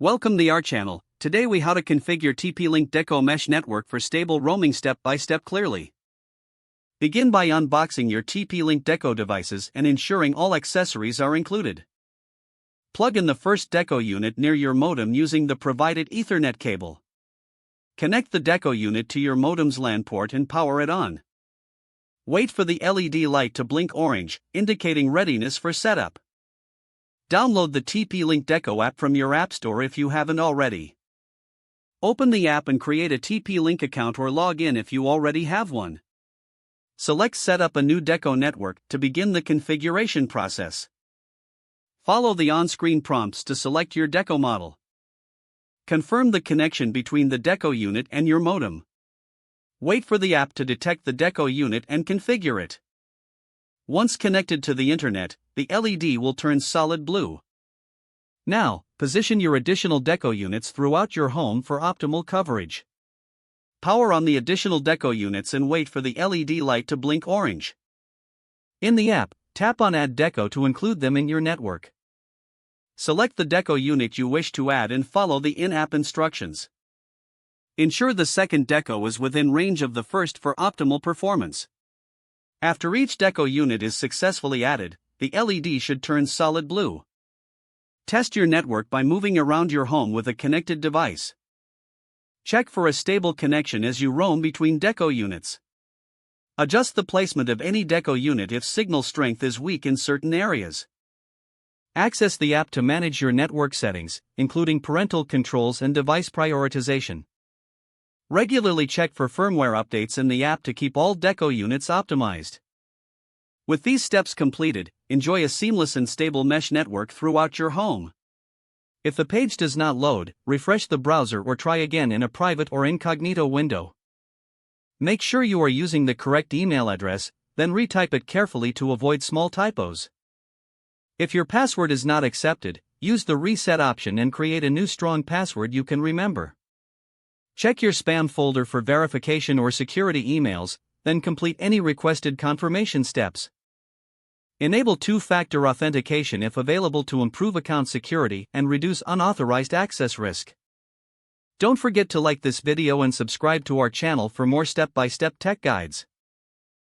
Welcome to our channel. Today we how to configure TP-Link Deco mesh network for stable roaming step by step clearly. Begin by unboxing your TP-Link Deco devices and ensuring all accessories are included. Plug in the first Deco unit near your modem using the provided Ethernet cable. Connect the Deco unit to your modem's LAN port and power it on. Wait for the LED light to blink orange, indicating readiness for setup. Download the TP-Link Deco app from your App Store if you haven't already. Open the app and create a TP-Link account or log in if you already have one. Select Set up a new Deco network to begin the configuration process. Follow the on-screen prompts to select your Deco model. Confirm the connection between the Deco unit and your modem. Wait for the app to detect the Deco unit and configure it. Once connected to the internet, the LED will turn solid blue. Now, position your additional Deco units throughout your home for optimal coverage. Power on the additional Deco units and wait for the LED light to blink orange. In the app, tap on Add Deco to include them in your network. Select the Deco unit you wish to add and follow the in-app instructions. Ensure the second Deco is within range of the first for optimal performance. After each Deco unit is successfully added, the LED should turn solid blue. Test your network by moving around your home with a connected device. Check for a stable connection as you roam between Deco units. Adjust the placement of any Deco unit if signal strength is weak in certain areas. Access the app to manage your network settings, including parental controls and device prioritization. Regularly check for firmware updates in the app to keep all Deco units optimized. With these steps completed, enjoy a seamless and stable mesh network throughout your home. If the page does not load, refresh the browser or try again in a private or incognito window. Make sure you are using the correct email address, then retype it carefully to avoid small typos. If your password is not accepted, use the reset option and create a new strong password you can remember. Check your spam folder for verification or security emails, then complete any requested confirmation steps. Enable two-factor authentication if available to improve account security and reduce unauthorized access risk. Don't forget to like this video and subscribe to our channel for more step-by-step tech guides.